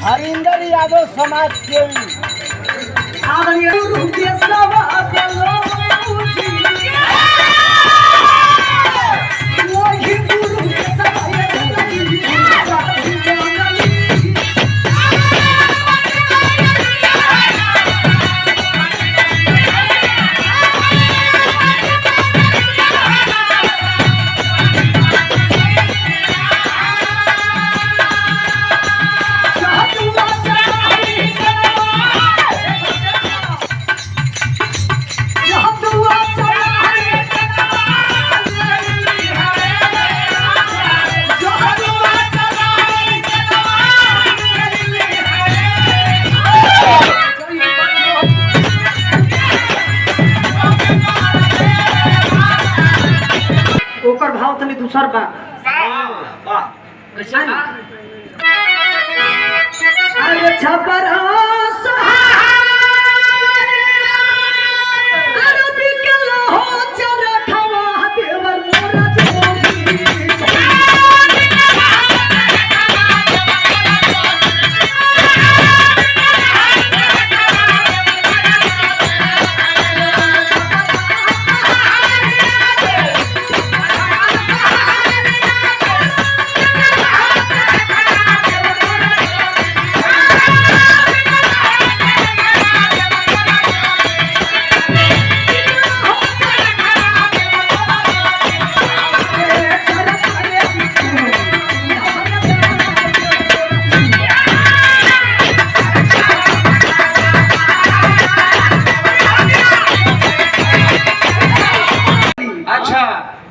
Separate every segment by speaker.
Speaker 1: हरिंदर यादव समाज सेवी भाव तनी दूसर बा अरे छपर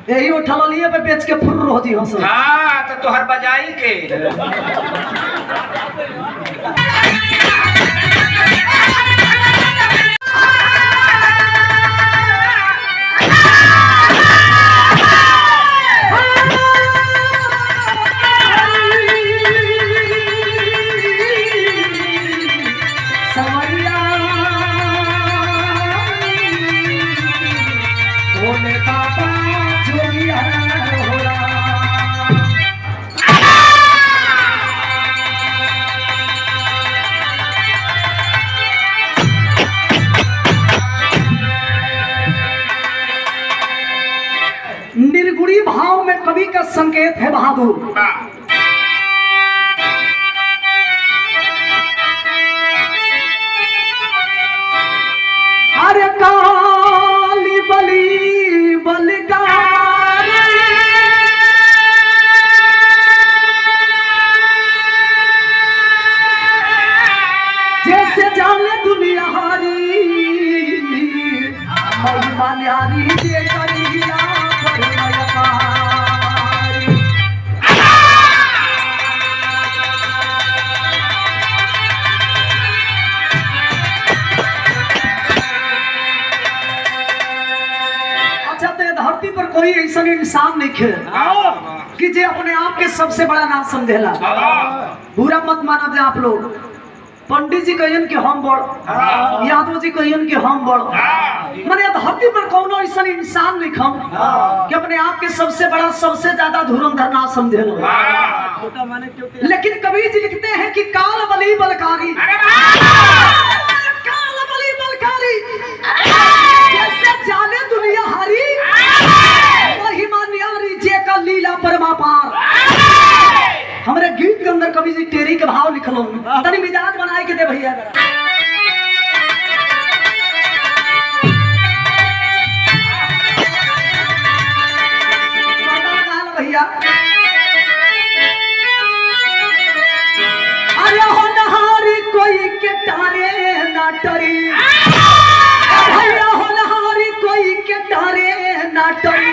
Speaker 1: यही उठा लिए पे बेच के फुर्र होती हो सर।
Speaker 2: हाँ तो तोहर बजाई के
Speaker 1: निर्गुणी भाव में कवि का संकेत है बहादुर। अरे काली बली बलिकार जैसे जाने दुनिया हारी महिमा न्यारी धरती पर कोई ऐसा इंसान नहीं खे कि जे अपने आप के सबसे बड़ा नाम समझेला। बुरा मत माना जे आप लोग। पंडित जी कहियन कि हम बड़, यादव जी कहियन कि हम बड़, माने धरती पर कोनो ऐसा इंसान नहीं खम कि अपने आप के सबसे बड़ा सबसे ज्यादा धुरंधर ना समझेला। लेकिन कवि जी लिखते हैं कि काल बली बलकारी, काल बली बलकारी जैसे जाने दुनिया हारी महिमा न्यारी जे का लीला परमापार। हमारे गीत के अंदर कवि जी टेरी के भाव लिखलो तनी मिजाज बनाए के दे भैया भैया। अरे हो नहारी कोई के तारे ना टरी, भैया हो नहारी कोई के तारे ना टरी,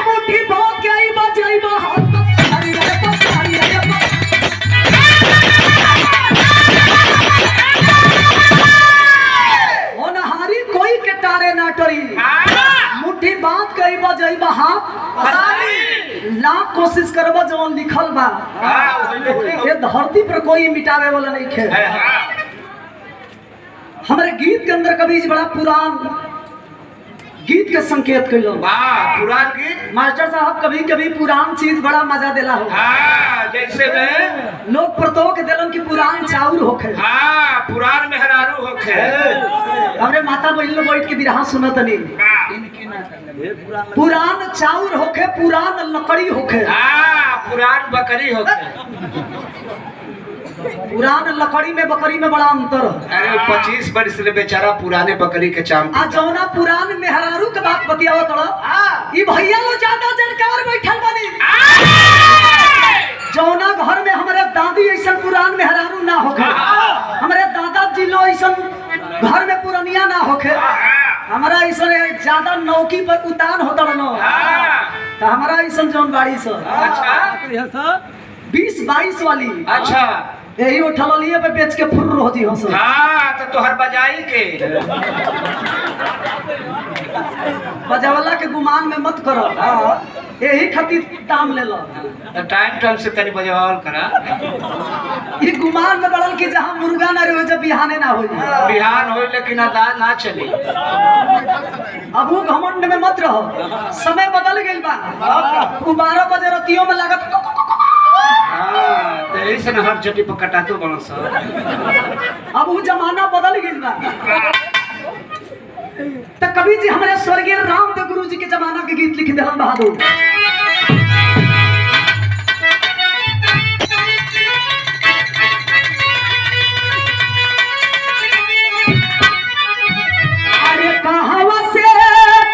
Speaker 1: मुट्ठी बहुत गई बजाई बहुत मुट्ठी बात कई बजाई लाख कोशिश करबा जवन लिखल बा ये धरती पर कोई मिटावे वाला नहीं खे। हमारे गीत के अंदर कवि जी बड़ा पुरान गीत के संकेत कैलो।
Speaker 2: वाह, पुरान गीत।
Speaker 1: मास्टर साहब कभी कभी पुरान चीज बड़ा मजा देला हो।
Speaker 2: हाँ, जैसे में
Speaker 1: लोग प्रतोक देलन कि पुरान चाउर होखे।
Speaker 2: हाँ, पुरान मेहरारू होखे।
Speaker 1: हमरे माता बहन लोग बैठ के बिरहा सुनत नहीं। पुरान चाउर होखे, पुरान लकड़ी होखे।
Speaker 2: हाँ, पुरान बकरी होखे।
Speaker 1: पुरान लकड़ी में बकरी में बड़ा अंतर है।
Speaker 2: अरे 25 वर्ष से बेचारा पुराने बकरी के चाम।
Speaker 1: आ जौना पुरान मेहरारू के बात बतियावत रहो, ई भैया लोग ज्यादा जानकार बैठल बनी। जौना घर में हमारे दादी ऐसा पुरान मेहरारू ना होखे, हमारे दादाजी लोग ऐसा घर में पुरानिया ना होखे, हमारा ऐसा ज्यादा नौकी पर उतान होता रहो, तो हमारा ऐसा जौन बाड़ी से
Speaker 2: अच्छा
Speaker 1: 20-22 वाली।
Speaker 2: अच्छा,
Speaker 1: यही उठलिए पे बेच के फुर्र हो जी हंस।
Speaker 2: हाँ, तो तोहर बजाई के
Speaker 1: बजावला के गुमान में मत करो। यही खातिर दाम ले लो।
Speaker 2: टाइम से तनी बजावल करा।
Speaker 1: ये गुमान में बढ़ल कि जहाँ मुर्गा ना रहे जब बिहाने ना हो।
Speaker 2: बिहान हो लेकिन अदान ना चली।
Speaker 1: अब वो घमंड में मत रहो, समय बदल गई बा। 12 बजे रतियों में लागत।
Speaker 2: हाँ, तो यही से न हर चटी पर कटातो बनो सा।
Speaker 1: अब वो जमाना बदल गई बा। तो कवि जी हमारे स्वर्गीय रामदेव गुरु जी के जमाना के गीत लिख दिलन बहादुर। अरे कहावा से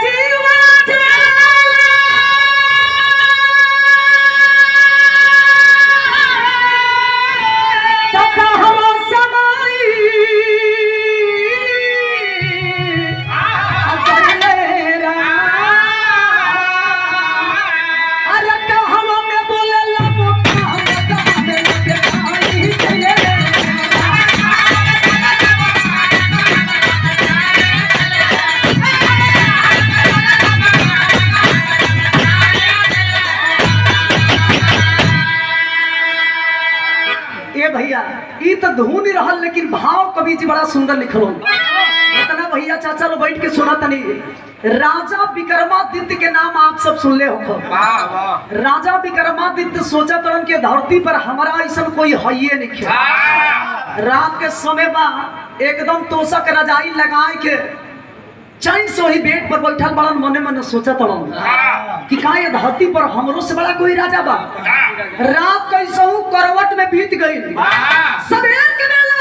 Speaker 1: जीवा तो कहावा समाई भैया ये तो धुन ही रहल, लेकिन भाव कवि जी बड़ा सुंदर लिखल। इतना भैया चाचा लोग बैठ के सुना तनी। राजा विक्रमादित्य के नाम आप सब सुन ले हो।
Speaker 2: वाह वाह।
Speaker 1: राजा विक्रमादित्य सोचा तरन के धरती पर हमारा ऐसा कोई हइये नहीं। रात के समय बा एकदम तोषक रजाई लगाए के चैन से वही बेड पर बैठल बड़न, मने मने सोचा तड़न कि का ये धरती पर हमरो से बड़ा कोई राजा बा। रात कैसे करवट में बीत गई। सवेर के बेला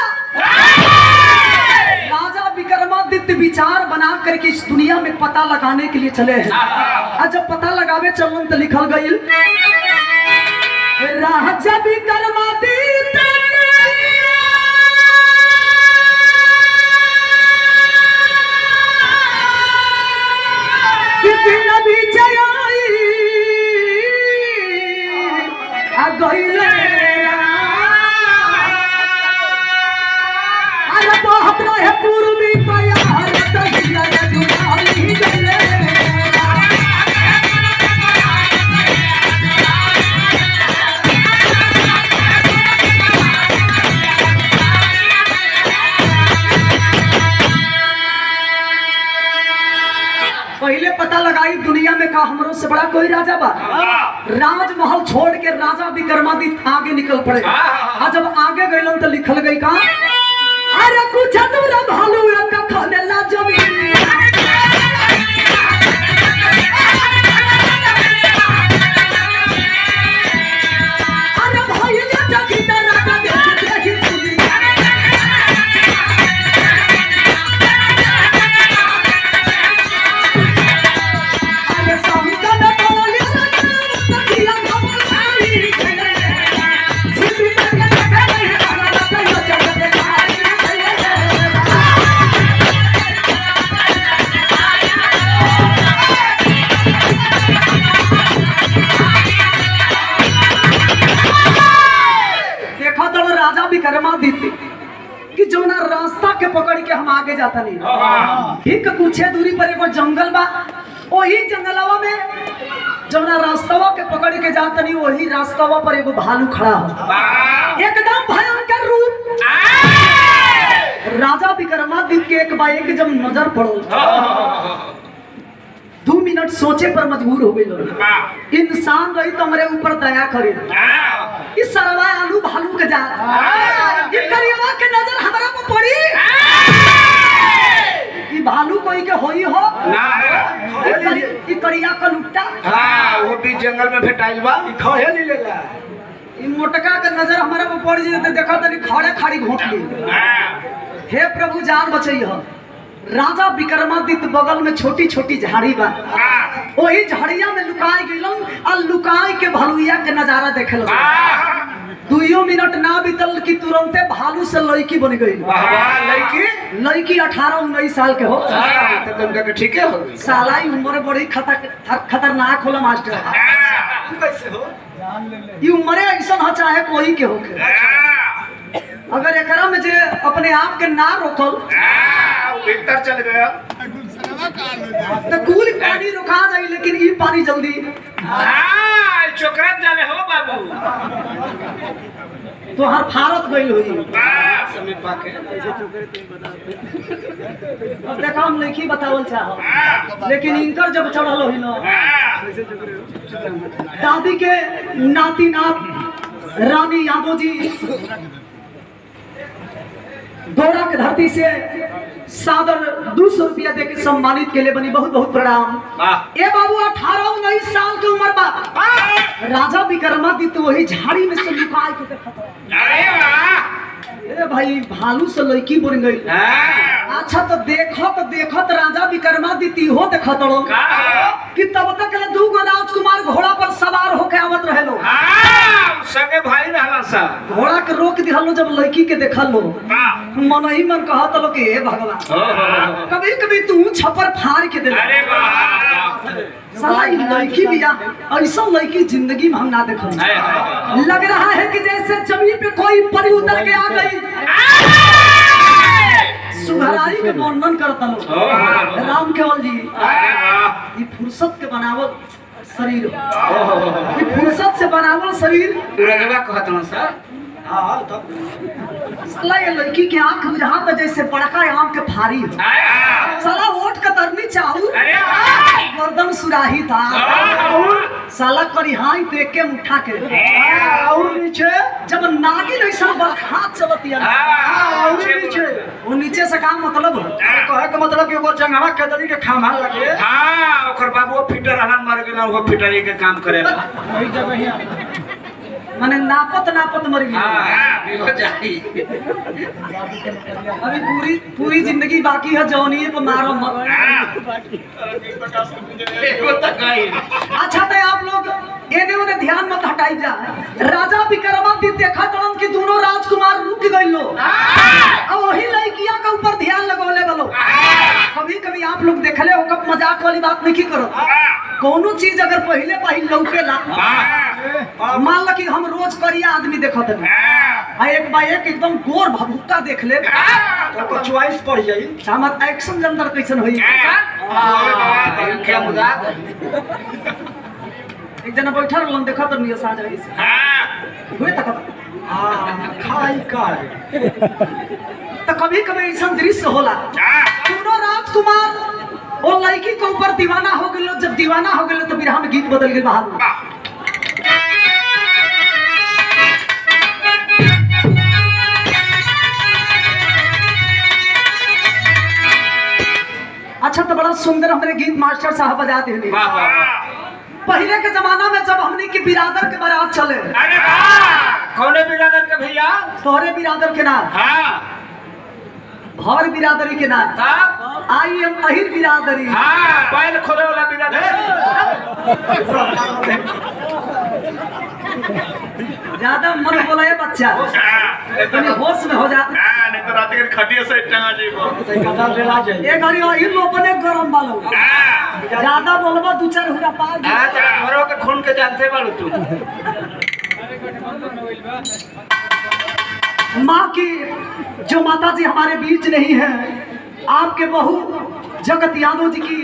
Speaker 1: राजा विक्रमादित्य विचार बना करके इस दुनिया में पता लगाने के लिए चले हैं। और जब पता लगावे चलन तो लिखल गई राजा विक्रमादित्य पूर्वी पहले पता लगाई दुनिया में का हमरो से बड़ा कोई राजा बा। राजमहल छोड़ के राजा विक्रमादित्य आगे निकल पड़े। आज जब आगे गए तो लिखल गई का अरे कुछ दूर भालू खाने ला जमीन अरे भाई कि जो ना रास्ता के पकड़ के हम आगे जाता नहीं। ठीक कुछ दूरी पर एगो जंगल बा, वही जंगलवा में जो ना रास्तावा के पकड़ के जाता नहीं, वही रास्तावा पर एगो भालू खड़ा हो एकदम भयंकर रूप। राजा विक्रमादित्य के एक बार एक जब नजर पड़ो 2 मिनट सोचे पर मजबूर हो गई। इंसान रही तो हमारे ऊपर दया करे। इस सरवा आलू भालू के जा ये करियवा के नजर हमारा को पड़ी। ये भालू कोई के होई हो
Speaker 2: ना
Speaker 1: ये करिया का लुट्टा।
Speaker 2: हां वो भी जंगल में भेटाइल बा ई खहे ले लेला।
Speaker 1: ये मोटका के नजर हमारा को पड़ जे तो देखा तनी खड़े खाड़ी घोट ली। हे प्रभु जान बचैया। राजा विक्रमादित्य बगल में छोटी छोटी झाड़ी बा। वही झाड़िया में लुकाई गइलन और लुकाई के भालुइया के नजारा देखे लगे। 2 मिनट ना बीतल कि तुरंते भालू से लड़की बन गई। लड़की 18-19 साल के हो।
Speaker 2: तो तुमका के ठीक है हो
Speaker 1: साला ही उम्र बड़ी खतरनाक होला मास्टर।
Speaker 2: कैसे हो
Speaker 1: ये उम्र ऐसा हो चाहे कोई के होके। अगर एकरा में जे अपने आप के ना रोकल
Speaker 2: भीतर चल गया
Speaker 1: तो कूल पानी रुका जाए लेकिन ये पानी जल्दी
Speaker 2: चोकरत जाने हो बाबू
Speaker 1: तो हर भारत गई हुई।
Speaker 2: समय पाके
Speaker 1: अब देखो हम नहीं बतावल चाहो लेकिन इनकर जब चढ़ल हुई ना दादी के नाती नाथ रानी यादव जी दौरा के धरती से सादर 200 रुपया दे के सम्मानित के लिए बनी। बहुत बहुत प्रणाम। ए बाबू 18-19 साल की उम्र बा। राजा विक्रमादित्य वही झाड़ी में से लुकाए के देखा था। ए भाई भालू से लड़की बन गई। अच्छा तो देखत राजा विक्रमादित्य हो देखत रहो कि तब तक ले 2 गो राजकुमार घोड़ा पर सवार होके आवत रहे लो।
Speaker 2: संगे भाई रहला सा
Speaker 1: घोड़ा के रोक दिहलो जब लड़की के देखल लो मन ही मन कहत लो कि हे भगवान कभी कभी तू छप्पर फाड़ के दे।
Speaker 2: अरे वाह
Speaker 1: साला ये लड़की भी ऐसा लड़की जिंदगी में हम ना देखो। लग रहा है कि जैसे जमीन पे कोई परी उतर के आ गई। सुघराई के वर्णन करता लो राम केवल जी। ये फुर्सत के बनावल शरीर ये फुर्सत से बनावल शरीर
Speaker 2: रजवा कहत हूं सर।
Speaker 1: हाँ तब साला ये लड़की के आंख बुझा तो जैसे बड़का आम के फारी हो। साला वोट कतरनी चाहू गर्दन सुराही था साला करिहाई देख के उठा के और नीचे जब नागिन ऐसा बरखा चलती है और नीचे वो नीचे से काम मतलब कहे का मतलब कि वो जंगवा कदरी के खामा लगे।
Speaker 2: हां ओकर बाबू फिटर हला मर गेला वो फिटरी के काम करेला
Speaker 1: वही जगह माने नापत मर गई।
Speaker 2: हां हो जाई
Speaker 1: अभी पूरी जिंदगी बाकी है जौनिए पे मारो मत। अच्छा तो आप लोग एने ओने ध्यान मत हटाई जा। राजा विक्रमादित्य देखा तो कि दोनों राजकुमार रुक गई लो और वही लड़कियां के ऊपर ध्यान लगौले बोलो। कभी कभी आप लोग देखले हो कब मजाक वाली बात नहीं करो। कोनो चीज अगर पहले लौकेला मान लो कि हम रोज करिया आदमी देखत है एक बार एक एकदम गोर भभुक्का देख ले तो चॉइस पड़ जाई हमर एक्शन अंदर कैसन होई।
Speaker 2: क्या मजाक
Speaker 1: एक जना बैठा रहलन देखत नहीं साज रही से होय तक खाई कर तो कभी कभी ऐसा दृश्य होला दोनों राजकुमार और लड़की के ऊपर दीवाना हो गेलो। जब दीवाना हो गेलो तो बिरहा में गीत बदल गेल बाहर। अच्छा तो बड़ा सुंदर हमारे गीत मास्टर साहब बजाते हैं। पहले के जमाना में जब हमने की बिरादर के बारात चले।
Speaker 2: अरे वाह कौने बिरादर के भैया
Speaker 1: तोहरे बिरादर के नाम
Speaker 2: हां
Speaker 1: भवर बिरादरी के नाम आई एम अहिर बिरादरी।
Speaker 2: हां बैल खोले वाला बिरादर
Speaker 1: ज्यादा मन बोला है बच्चा तनी होश में हो जा।
Speaker 2: नहीं तो रात के खटिया से टंगा जीबो
Speaker 1: ये घड़ी अहिर लोपने गरम बालो ज्यादा बोलबा 2-4 हुरा पार।
Speaker 2: हां घरों के खून के जानते बालू तू।
Speaker 1: माँ की जो माता जी हमारे बीच नहीं है आपके बहू जगत यादव जी की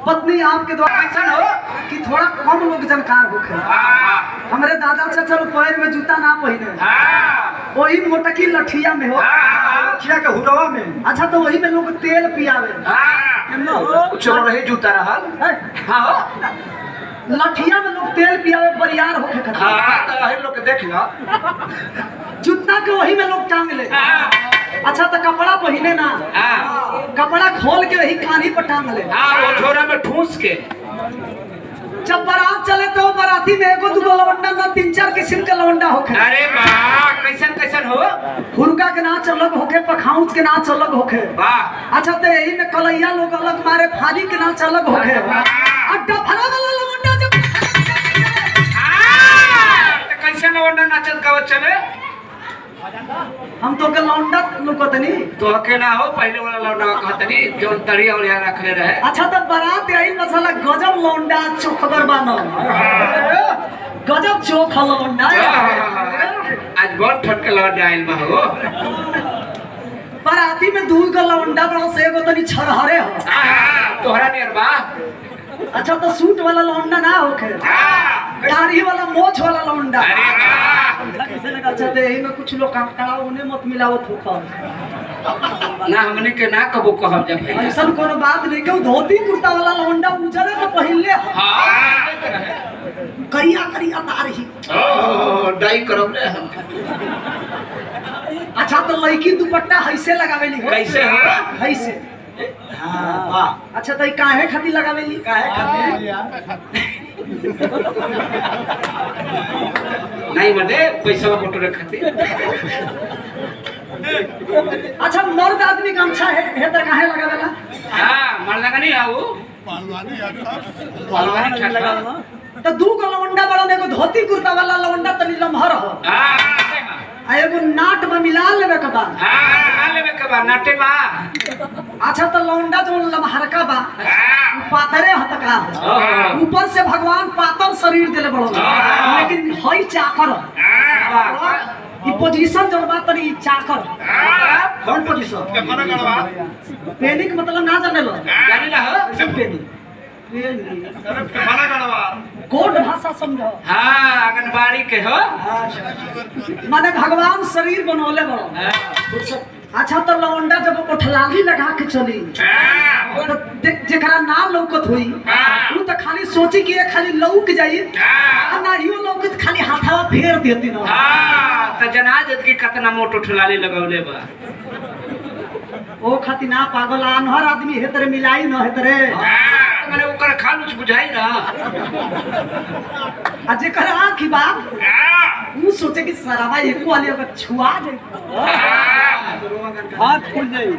Speaker 1: पत्नी आपके द्वारा ऐसा हो कि थोड़ा कम लोग जानकार होखे। हमारे दादा चाचा पैर में जूता ना पहने वही मोटकी लठिया में हो लठिया के हुरवा में। अच्छा तो वही में लोग तेल पियावे
Speaker 2: कुछ रहे जूता रहल हाँ हो
Speaker 1: लठिया में लोग तेल पियावे बरियार होके खा
Speaker 2: हाँ तो वही लोग के देख लो
Speaker 1: जूता के वही में लोग टांग ले अच्छा तो कपड़ा पहिने ना
Speaker 2: हाँ
Speaker 1: कपड़ा खोल के वही कान्ही पर टांग ले
Speaker 2: हाँ वो झोरा में ठूस के
Speaker 1: जब बारात चले तो बाराती में एगो दूगो लवंडा ना 3-4 किस्म के लवंडा होके
Speaker 2: अरे वाह कैसन कैसन हो
Speaker 1: हुरका के नाच अलग होके पखाउच के नाच अलग होके
Speaker 2: वाह
Speaker 1: अच्छा तो यही में कलैया लोग अलग मारे फाली के नाच अलग होके अड्डा फरा वाला लवंडा जब
Speaker 2: तो कैसे लवंडा नाचत गावत चले
Speaker 1: हम तो के लौंडा लुकतनी
Speaker 2: तो के ना हो पहले वाला लौंडा कहतनी जो तड़िया उड़िया रखले रहे
Speaker 1: अच्छा तो बारात आई मसाला गजब लौंडा चोखगर बानो गजब चोख लौंडा
Speaker 2: आज बहुत ठटके लौंडा आइल बा हो
Speaker 1: बाराती में दूर का लौंडा बड़ा से एगो तनी छरहरे हो
Speaker 2: तोहरा नियर बा
Speaker 1: अच्छा तो सूट वाला लौंडा ना होके दाढ़ी वाला मोछ वाला लौंडा
Speaker 2: अरे वाह
Speaker 1: अच्छा तो यही में कुछ लोग कांकड़ा उन्हें मत मिलावत होखा
Speaker 2: ना हमने के ना कबो कहब जब भाई
Speaker 1: ऐसा कोनो बात नहीं क्यों धोती कुर्ता वाला लौंडा उजरे तो पहले
Speaker 2: हां
Speaker 1: करिया करिया तारही
Speaker 2: ओ डाई करब रे हम
Speaker 1: अच्छा तो लड़की दुपट्टा हैसे लगावेली हो
Speaker 2: कैसे हो
Speaker 1: हैसे
Speaker 2: हां वाह
Speaker 1: अच्छा तो काहे खातिर लगावेली काहे खातिर
Speaker 2: नहीं मदे पैसा का फोटो रखते
Speaker 1: अच्छा मर्द आदमी गमछा है तो काहे लगावेला
Speaker 2: हां मर्दा का नहीं आओ पहलवानी छट लगा
Speaker 1: तो दू गो लवंडा बड़ा एगो धोती कुर्ता वाला लवंडा तनी लम्हर हो
Speaker 2: हां
Speaker 1: आ एगो नाट में मिला लेवे के बा
Speaker 2: हां लेवे के बा नाटे बा
Speaker 1: अच्छा तो लवंडा जो लम्हरका बा
Speaker 2: हां
Speaker 1: पातरे हतका ऊपर से भगवान पातर शरीर देले बड़ो लेकिन हई चाकर ई पोजीशन जो बा तनी चाकर कौन पोजीशन
Speaker 2: के मना करवा
Speaker 1: पेनिक मतलब ना जाने लो
Speaker 2: जानी ना हो
Speaker 1: सब पेनी
Speaker 2: मना करवा
Speaker 1: कोड भाषा समझो
Speaker 2: हां आंगनबाड़ी के हो
Speaker 1: माने भगवान शरीर बनौले बड़ो अच्छा तो लौंडा जब उठलाली लगा के चली तो जेकरा ना लौकत होई वो तो खाली सोची कि ये खाली लौक जाई आ ना हियो लौकत खाली हाथवा फेर देती ना
Speaker 2: हां त जनाजत की कितना मोट उठलाली लगौले बा
Speaker 1: ओ खाती ना पागल अनहर आदमी हेतरे मिलाई न हेतरे
Speaker 2: मैंने ओकर खालुच बुझाई ना
Speaker 1: आ जेकर आँखी बा वो सोचे कि सराबा एको वाली अगर छुआ दे हाथ खुल जाई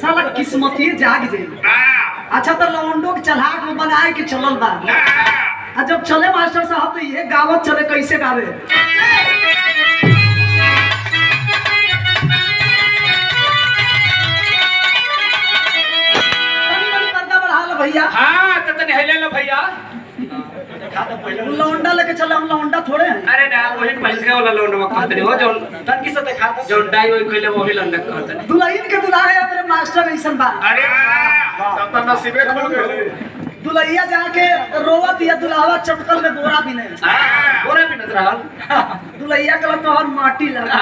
Speaker 1: साला किस्मतिए जाग जाई अच्छा तो लौंडो के चलहाक में बनाए के चलल बा आ जब चले मास्टर साहब तो ये गावत चले कैसे गावे भैया
Speaker 2: हां त तने हेले लो भैया
Speaker 1: लौंडा लेके चले हम लौंडा थोड़े हैं
Speaker 2: अरे ना वही पहल के वाला लौंडा कहत नहीं हो जो तनकी से देखा जो डाई होई कइले वही लौंडा कहत नहीं
Speaker 1: दुल्हन के दुल्हा है अपने मास्टर ऐसन बा
Speaker 2: अरे तब तो नसीबे खुल गए
Speaker 1: दुल्हैया जाके रोवत या दुल्हावा चटकल में बोरा भी नहीं
Speaker 2: बोरा भी नजर रहल
Speaker 1: दुल्हैया कल तो और माटी लगा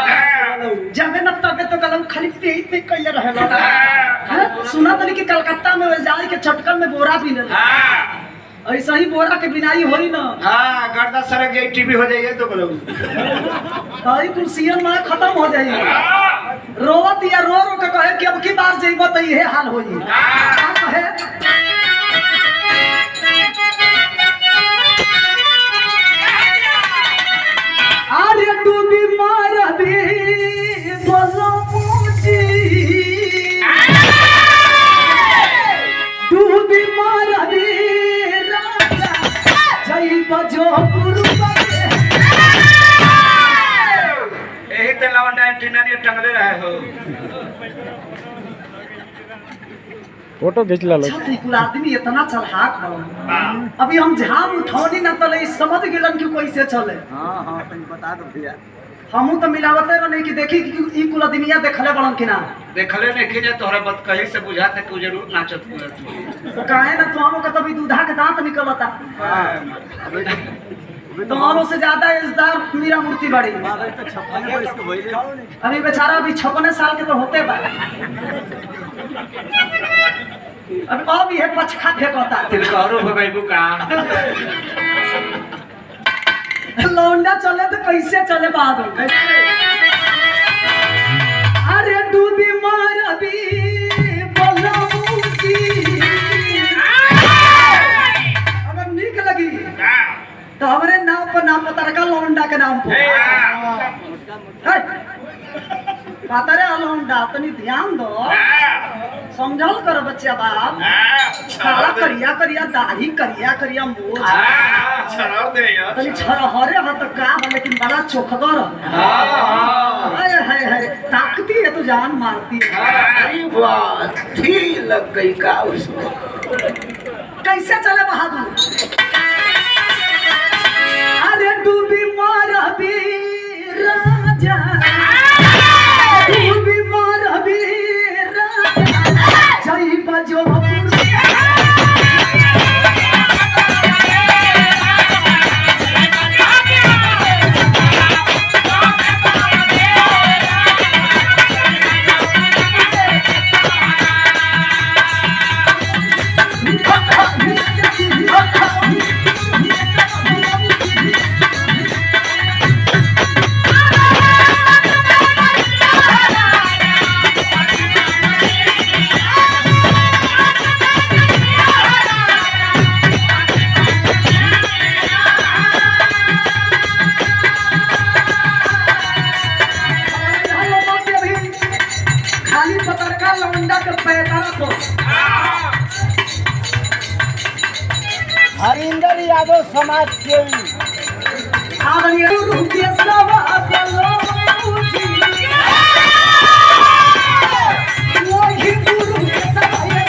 Speaker 1: जबे न तबे तो कलम खाली पे पे कइले रहेला सुना तनी कि कलकत्ता में जाई के चटकल में बोरा भी नहीं
Speaker 2: हां
Speaker 1: ऐसा ही बोरा के बिनाई होई ना
Speaker 2: हां गर्दा सरक गई टीवी हो जाइए तो बोलो
Speaker 1: ताई कुर्सियन में खत्म हो जाई रोवत या रो रो के कहे कि अब की बार जइबो त इहे हाल होई का कहे अरे डूबी मार दे बोलो मुझे डूबी मार दे राजा जय बजो गुरुबा
Speaker 2: यही तो लवंडा एंटीना ने टंगले रहे हो
Speaker 3: फोटो खींच ला लो
Speaker 1: अच्छा कुल आदमी इतना चलहाक बा अभी हम झाम उठौनी ना तले समझ गेलन कि कैसे चले
Speaker 3: हां हां तनी बता दो भैया
Speaker 1: हमहू तो मिलावते रहे कि देखी कि ई कुल आदमिया देखले बड़न कि ना
Speaker 2: देखले नहीं कि जे तोहरा बात कही से बुझात है कि जरूर नाचत हुआ
Speaker 1: तो काहे ना तुम का तभी दूधा के दांत निकलता तुम्हारों से ज्यादा इज्जदार मीरा मूर्ति बड़ी अभी बेचारा अभी 56 साल के तो होते बा अब ये पचखा फेंकता
Speaker 2: तिलकरो हो गई बुका
Speaker 1: लौंडा चले तो कैसे चले बहादुर अरे डूबी मारबी बोलौजी अगर नीक लगी तो हमारे नाम पर नाम पता रखा लौंडा के नाम पर पता रे लौंडा तनी ध्यान दो समझल करो बच्चा बाप साला करिया करिया दाढ़ी करिया करिया मोछ तनी छरहरे ह त का ह लेकिन बड़ा चोखगर हाय हाय हाय ताकती है तो जान मारती है
Speaker 2: अरे वाह ठीक लग गई का उसको
Speaker 1: कैसे चले बहादुर अरे डूबी मारबी राजा डूबी मारबी राजा जय बजो
Speaker 3: हरिंदर यादव समाज सेवी
Speaker 1: आदरणीय रुपये सवा चलो वही गुरु के सवाए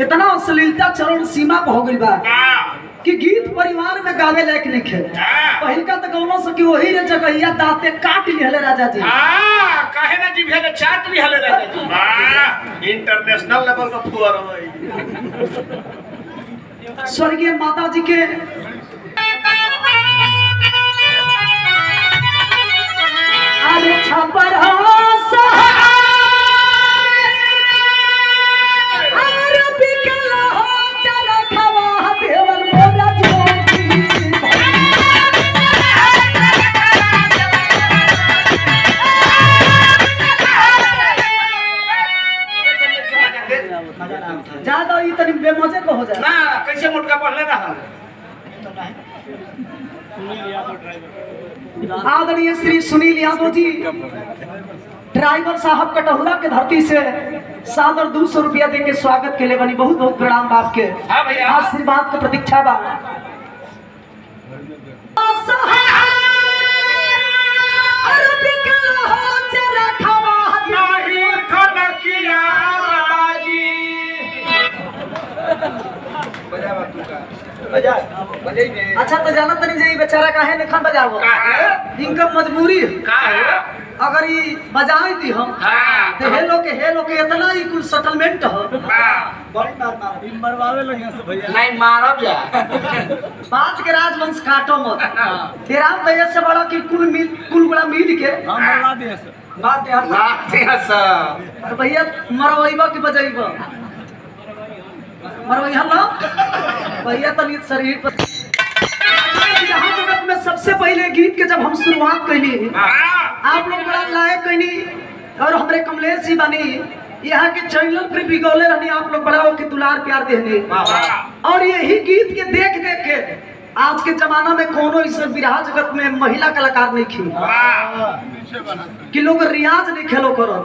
Speaker 1: इतना अश्लीलता चरण सीमा पर हो गई बा कि गीत परिवार में गावे लायक नहीं खे पहिलका तो गौनो से कि वही रे जगहिया दांते काट लिहले राजा जी
Speaker 2: काहे ना जी भेले चाट भी हले राजा जी वाह इंटरनेशनल लेवल का फुआर होई
Speaker 1: स्वर्गीय माता जी के आरे छपर ज्यादा ई तनी बेमजे को हो जाए
Speaker 2: ना कैसे मोटका पढ़ले रहा
Speaker 1: आदरणीय श्री सुनील यादव जी ड्राइवर साहब कटहुरा के धरती से सादर 200 रुपया दे के स्वागत के लिए बनी बहुत बहुत प्रणाम बाप के
Speaker 2: हाँ भैया
Speaker 1: आशीर्वाद की प्रतीक्षा बा अच्छा तो जाना तनी जे बेचारा काहे ने खान बजावो इनका मजबूरी
Speaker 2: का है
Speaker 1: अगर ई बजाई दी हम तो हेलो के इतना ही कुल सेटलमेंट हो बड़ी मार
Speaker 3: मरवावे लगे से भैया
Speaker 2: नहीं मारब जा
Speaker 1: बात के राजवंश काटो मत तेरा भैया से बड़ा कि कुल गुड़ा मिल के
Speaker 3: हम मरवा दिए सर
Speaker 1: बात दे हर
Speaker 2: लाते हैं सब
Speaker 1: तो भैया मरवाइबा कि बजाइबा मरवाइहा ना भैया तनी शरीर पर यहाँ जगत में सबसे पहले गीत के जब हम शुरुआत कैली आप लोग बड़ा लायक कैली और हमारे कमलेश जी बनी यहाँ के चैनल पर भी गौले रहनी आप लोग बड़ा के दुलार प्यार देने और यही गीत के देख देख के आज के जमाना में कोनो इस बिरहा जगत में महिला कलाकार नहीं खी कि लोग रियाज नहीं खेलो करो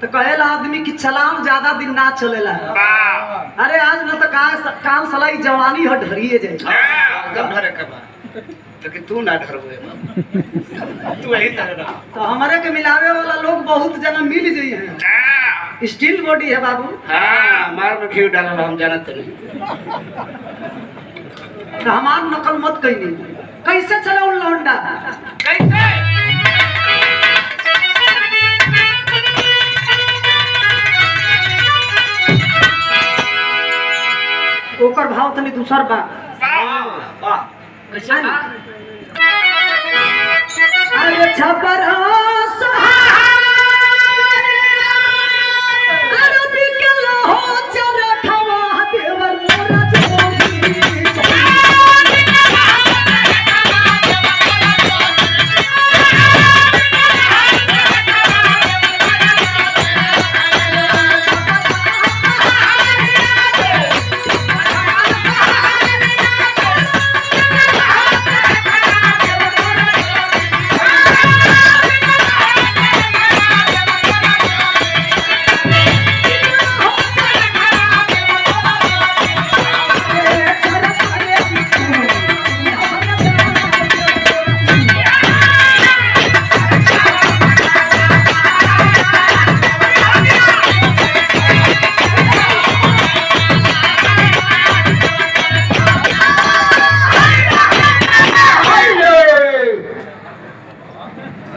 Speaker 1: तो कहेला आदमी की चलान ज्यादा दिन ना चलेला। अरे आज न तो कान सलाई जवानी हो ढरिए जाए
Speaker 2: तो कि तू ना ढरबे तू यही तरह
Speaker 1: तो हमारे के मिलावे वाला लोग बहुत जना मिल जाइए हैं। स्टील बॉडी है बाबू।
Speaker 2: हाँ मार में घी डालल हम जानत नहीं।
Speaker 1: तो हमार नकल मत कहीं। कैसे चले उन लौंडा
Speaker 2: कैसे
Speaker 1: ओकर भाव तनी दूसर बा।
Speaker 2: कैसे
Speaker 1: अरे छपर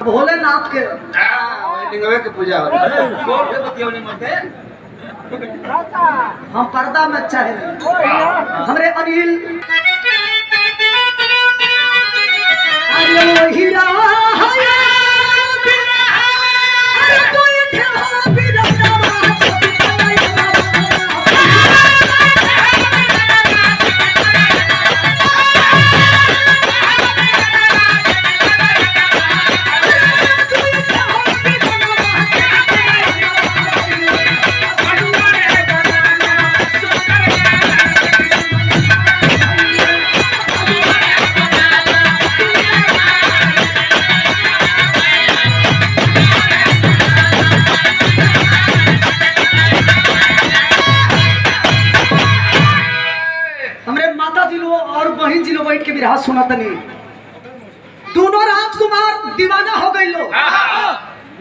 Speaker 1: भोलेनाथ के
Speaker 2: लिंगवे के पूजा हो
Speaker 1: हम पर्दा में चाहे हमरे अनिल अरे हीरा के बिरहा सुना तनी दोनों राजकुमार दीवाना हो गई लो।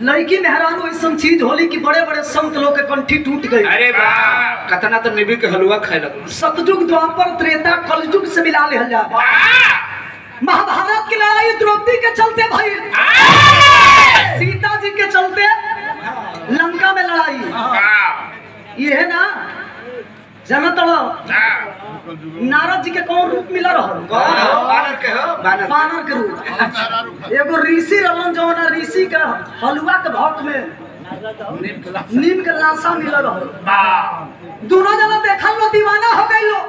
Speaker 1: लड़की मेहरान ऐसा चीज होली कि बड़े बड़े संत लोग के कंठी टूट गई।
Speaker 2: अरे वाह कतना तो निबी के हलवा खाए लगल।
Speaker 1: सतयुग द्वापर त्रेता कलयुग से मिला ले जा। महाभारत की लड़ाई द्रौपदी के चलते भाई, सीता जी के चलते लंका में लड़ाई। ये है ना जनत नारद जी के कौन रूप मिला रहा?
Speaker 2: बानर के हो
Speaker 1: बानर के रूप। एगो ऋषि रहलन जो ना ऋषि के हलवा के भक्त में नीम के लाशा मिला रहा। दोनों जना देखल लो दीवाना हो गई लो।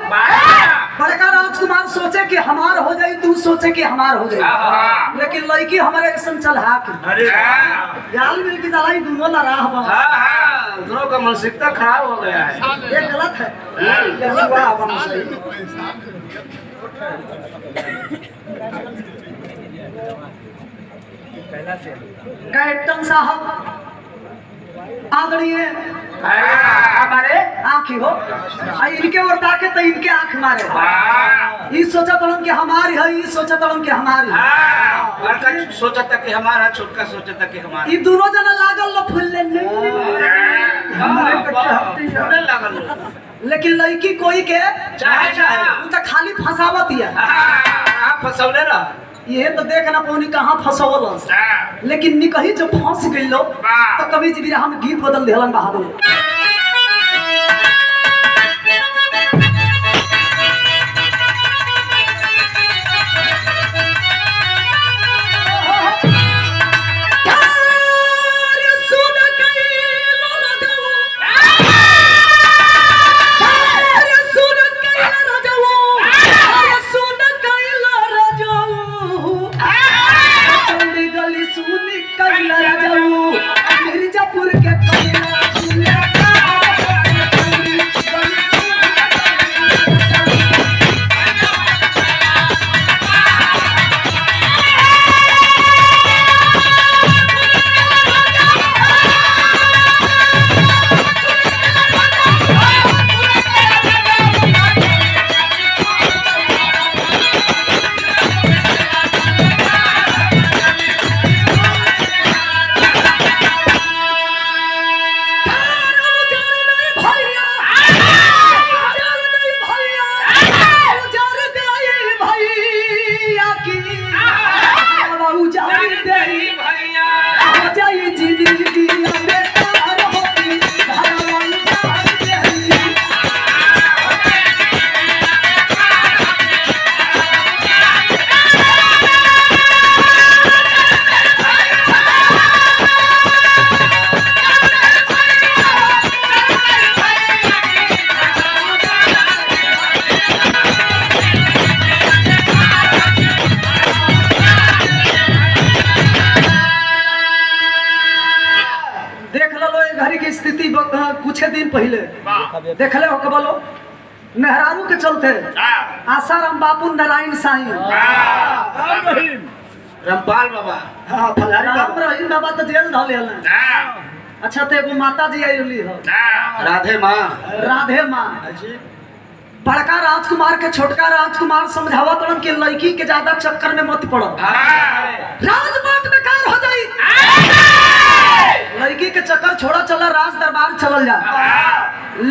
Speaker 1: बड़का राजकुमार सोचे कि हमार हो जाई, तू सोचे कि हमार हो जाई, लेकिन लड़की हमारे ऐसा चलहा के गाल मिल की दलाई दोनों ला रहा बा।
Speaker 2: दोनों का मानसिकता खराब हो गया है।
Speaker 1: ये गलत है। ये हुआ अब सही। कैप्टन साहब आदरणीय
Speaker 2: हमारे
Speaker 1: आँखी हो इनके और ताके तो इनके आँख मारे। ये सोचा तड़न कि हमारी है, ये सोचा तड़न कि हमारी है।
Speaker 2: बड़का सोचा था कि हमारा, छोटका सोचा था कि हमारा।
Speaker 1: ये दोनों जना लागल लो फुल्ले
Speaker 2: लागल
Speaker 1: लेकिन लड़की कोई के
Speaker 2: चाहे
Speaker 1: वो तो खाली फंसावत है।
Speaker 2: आप फंसौले रह
Speaker 1: ये तो देखना पौनी कहाँ फंसवल, लेकिन निकही जब फंस गई लो तो कभी जी हम गीत बदल दिलन बहादुर। मिर्जापुर के कुछ दिन पहले देखले हो बोलो मेहरारू के चलते आसाराम बापू नारायण साईं
Speaker 2: रामपाल बाबा
Speaker 1: हाँ फलारी राम रहीम बाबा तो जेल धले हलन अच्छा तो एगो माता जी आइली हो
Speaker 2: राधे माँ
Speaker 1: राधे माँ बड़का राजकुमार के छोटका राजकुमार समझावत रहन कि लड़की के ज्यादा चक्कर में मत पड़ो राजबात बेकार हो जाई लड़की के चक्कर छोड़ा चला राज दरबार चलल जा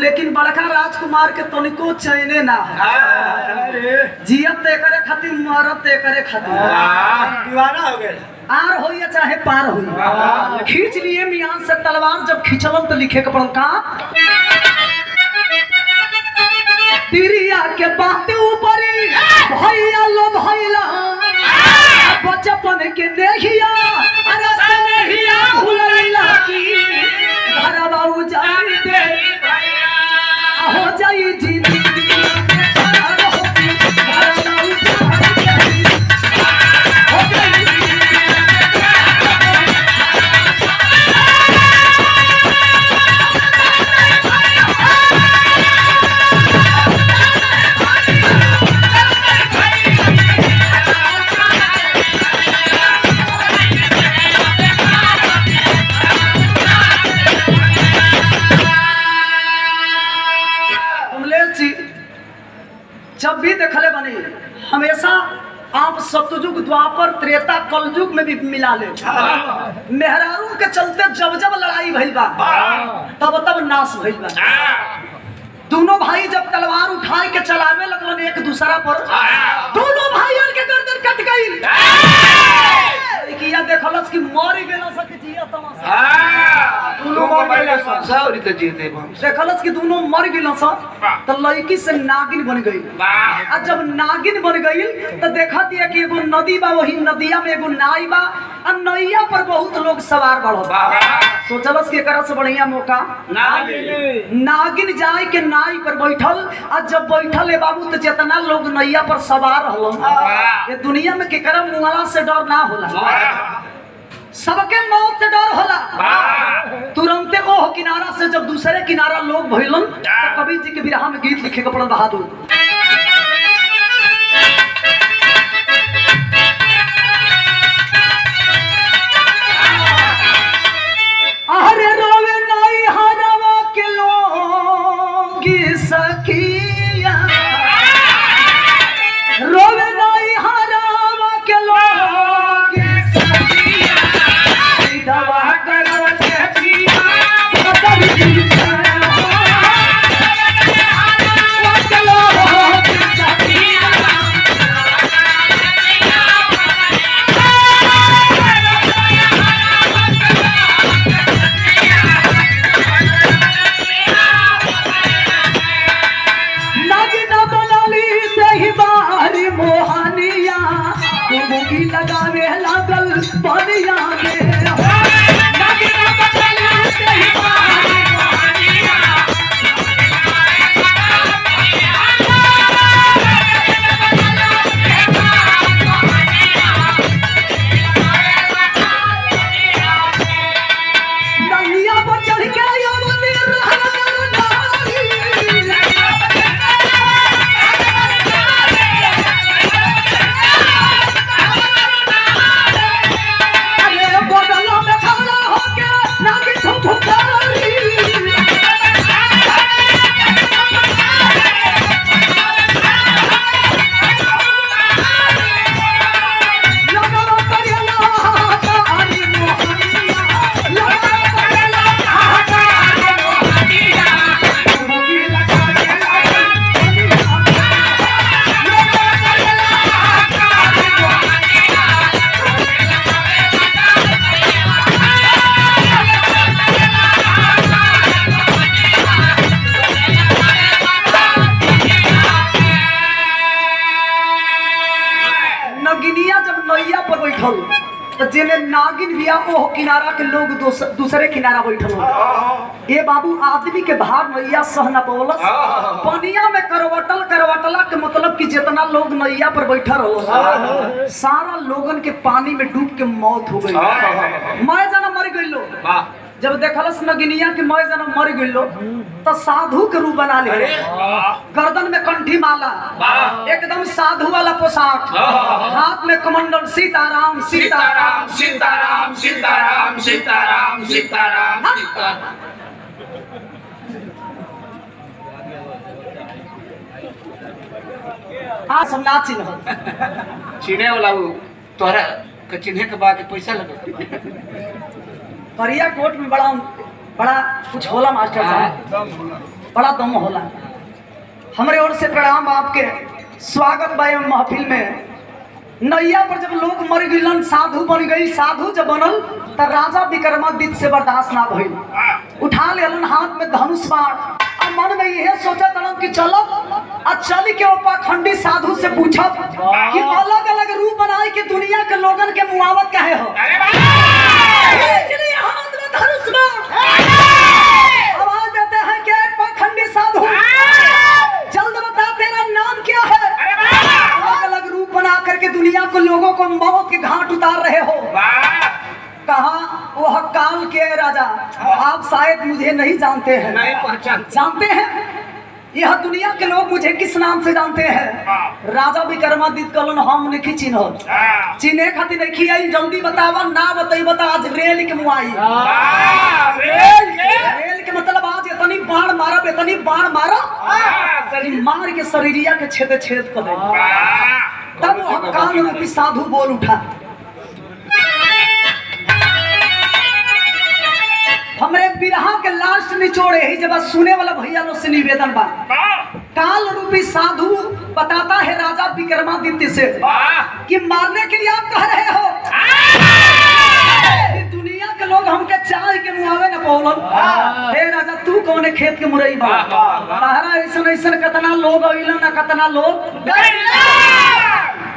Speaker 1: लेकिन बड़का राजकुमार के तनिको चैने ना जियत ते करे खातिर मरत ते करे खातिर
Speaker 2: दीवाना हो गए
Speaker 1: आर हो या चाहे पार हो खींच लिए मियां से तलवार जब खींचलन तो लिखे के पड़ल का तिरिया के बाते ऊपरी भैया लो भैला बचपन के देखिया अरे सनेहिया भुलैला की घर बाबू जाई दे हो जाई जिंदगी जब भी देखले बने हमेशा आप सतयुग द्वापर त्रेता कलयुग में भी मिला ले मेहरारू के चलते जब जब लड़ाई भइल बा तब तब नाश भइल बा दोनों भाई जब तलवार उठाई के चलावे लगलन एक दूसरा पर दोनों भाइयों के गर्दन कट गई किया देखलस कि मर गेला सके जिया तमाशा दोनों मर गेला
Speaker 2: सावरी तो जीते
Speaker 1: देखलस कि दोनों मर गेला स त लड़की से नागिन बन गई आ जब नागिन बन गई तो देखा दिया कि एगो नदी बा वही नदिया में एगो नाई बा आ नैया पर बहुत लोग सवार बढ़ल सोचलस कि एकरा से बढ़िया मौका नागिन जाए के नाई पर बैठल आ जब बैठल है बाबू तो जितना लोग नैया पर सवार रहलन ये दुनिया में केकरा मुआला से डर ना होला सबके मौत से डर होला तुरंते ओह किनारा से जब दूसरे किनारा लोग भइलन तो कवि जी के विरह में गीत लिखे के पड़ल बहादुर अरे रोवे नाई हरवा के लोग सखिया रोवे नाई हरवा के लोग सखिया दवा करवा के पिया पतर दी लगावे लागल बनिया में तो जेने नागिन बिया ओह किनारा के लोग दूसरे किनारा बैठल ए बाबू आदमी के भार नैया सह न पवलस पनिया में करवटला के मतलब कि जितना लोग नैया पर बैठा रहो सारा लोगन के पानी में डूब के मौत हो गई मैं जना मर गई लोग जब देखलस नगिनिया के मैं जन्म मर गइलो तो साधु के रूप बना ले। गर्दन में कंठी माला, एकदम साधु वाला पोशाक, हाथ में कमंडल, सीताराम सीताराम
Speaker 2: सीताराम सीताराम सीताराम सीताराम सीताराम।
Speaker 1: हाँ सब ना चिन्ह
Speaker 2: चिन्हे वाला तोहरा के चिन्हे के बाद पैसा लगे।
Speaker 1: करिया कोट में बड़ा कुछ होला मास्टर साहब, बड़ा दम होला। हमारे ओर से प्रणाम आपके, स्वागत बा महफिल में। नैया पर जब लोग मर गइलन, साधु बन गई, साधु जब बनल तब राजा विक्रमादित्य से बर्दाश्त ना भइल, उठा लेलन हाथ में धनुष बाण। और मन में यह सोचा तड़न कि चलब और चल के ओ पाखंडी साधु से पूछब कि अलग अलग रूप बनाए के दुनिया के लोगन के मुआवत काहे हो। हाथ में धनुष बाण, आवाज देते हैं कि पाखंडी साधु जल्द बता तेरा नाम क्या है। अलग अलग रूप बना करके दुनिया को लोगों को मौत के घाट उतार रहे हो। कहा वह काल के राजा, आप शायद मुझे नहीं जानते हैं।
Speaker 2: नहीं पहचान
Speaker 1: जानते हैं यह दुनिया के लोग मुझे किस नाम से जानते हैं। राजा विक्रमादित्य कहलन हम नहीं चिन्ह, चिन्हे खातिर नहीं आई, जल्दी बतावा, ना बताई बता आज रेल के मुआई। रेल के मतलब आज इतनी बाण मारब, इतनी बाण मारब मार के शरीरिया के छेद छेद कर दे। तब वह काल रूपी साधु बोल उठा, हमरे बिरहा के लास्ट निचोड़े ही जब सुने वाला भैया लोग से निवेदन बा। काल रूपी साधु बताता है राजा विक्रमादित्य से कि मारने के लिए आप कह रहे हो। दुनिया के लोग हमके चाय के मुआवे न बोलन। हे राजा तू कौन खेत के मुरई बा, तारा ऐसा ऐसा कितना लोग अइलन ना कितना लोग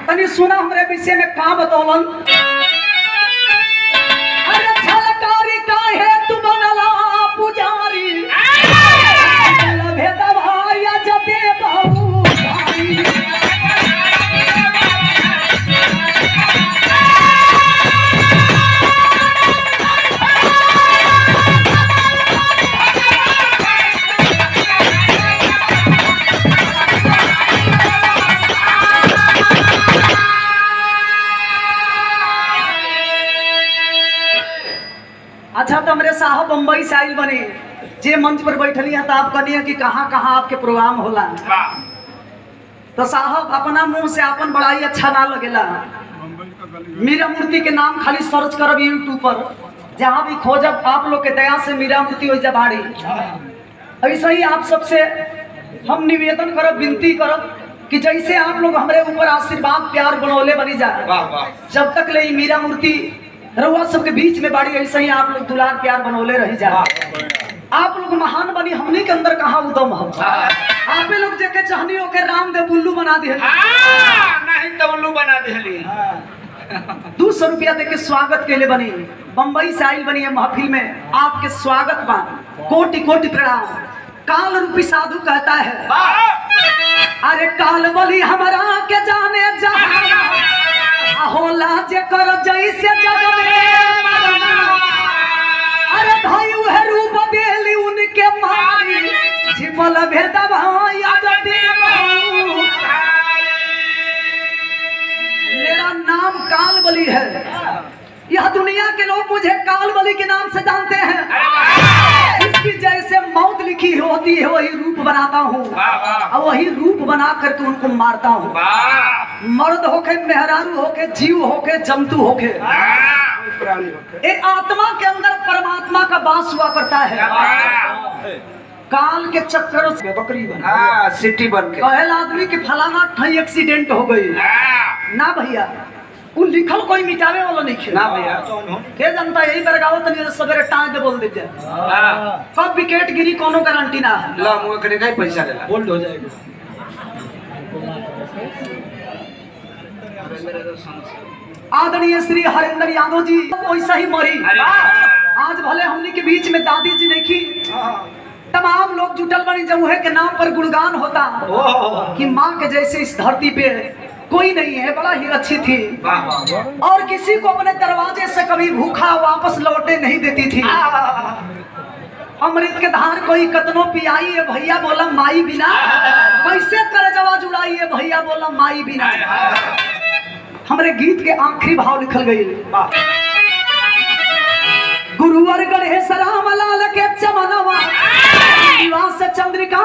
Speaker 1: तनी सुना हमरे विषय में का बतौलन। अरे छलकारी काहे तू बनला पुजारी, भेद भाई जदे बहु भाई। अच्छा तो मेरे साहब बम्बई से आइल बने, जे मंच पर बैठली है तो आप कहनी कि कहाँ कहाँ आपके प्रोग्राम होला। तो साहब अपना मुंह से अपन बड़ाई अच्छा ना लगेला। मीरा मूर्ति के नाम खाली सर्च करब यूट्यूब पर, जहाँ भी खोजब आप लोग के दया से मीरा मूर्ति हो जबाड़ी। ऐसा ही आप सबसे हम निवेदन करब, विनती करब कि जैसे आप लोग हमारे ऊपर आशीर्वाद प्यार बनौले बनी जाए, जब तक ले मीरा मूर्ति रउआ सबके बीच में बाड़ी ऐसे ही आप लोग दुलार प्यार बनौले रही जाए। आप लोग महान बनी, हमनी के अंदर कहाँ उदम हो। आप लोग जेके चाहनी हो के रामदेव बुल्लू बना दिए,
Speaker 2: नहीं तो उल्लू बना दिहली।
Speaker 1: 200 रुपया दे के स्वागत के लिए बनी, बम्बई से आई बनी है महफिल में, आपके स्वागत बा, कोटि कोटि प्रणाम। काल रूपी साधु कहता है, अरे काल बली हमारा के जाने जहां होला जे कर जैसे जग में। अरे भाई वह रूप देली उनके मारी, छिपल भेद भाई जदे बहु। मेरा नाम काल बली है, यह दुनिया के लोग मुझे काल बली के नाम से जानते हैं। इसकी जैसे मौत लिखी होती है वही रूप बनाता हूँ और वही रूप बना करके उनको मारता हूँ। मर्द होके, मेहरारू होके, जीव होके, जंतु होके, एक आत्मा के अंदर परमात्मा का वास हुआ करता है। काल के चक्करों से बकरी बन
Speaker 2: सिटी बन के
Speaker 1: कहल आदमी के फलाना ठई एक्सीडेंट हो गई ना भैया, वो लिखल कोई मिटावे वाला नहीं खे
Speaker 2: ना भैया।
Speaker 1: के जनता यही बरगावत नहीं सवेरे टाँग दे बोल देते कब विकेट गिरी कोनो गारंटी ना है।
Speaker 2: ला मुंह करे का पैसा लेला
Speaker 3: बोल्ड हो जाएगा।
Speaker 1: आदरणीय श्री हरेंद्र यादव जी वैसा ही मरी। आज भले हमने के बीच में दादी जी नहीं की, तमाम लोग जुटल बनी जमुहे के नाम पर गुणगान होता कि माँ के जैसे इस धरती पे कोई नहीं है, बड़ा ही अच्छी थी
Speaker 2: वाह वाह
Speaker 1: और किसी को अपने दरवाजे से कभी भूखा वापस लौटे नहीं देती थी। अमृत के धार कोई कतनो पियाई है भैया बोला माई बिना, कैसे कर जवा जुड़ाई है भैया बोला माई बिना। हमरे गीत के आखिरी भाव लिखल गई, गुरुवर गणेश राम लाल के चमनवा निवास चंद्रिका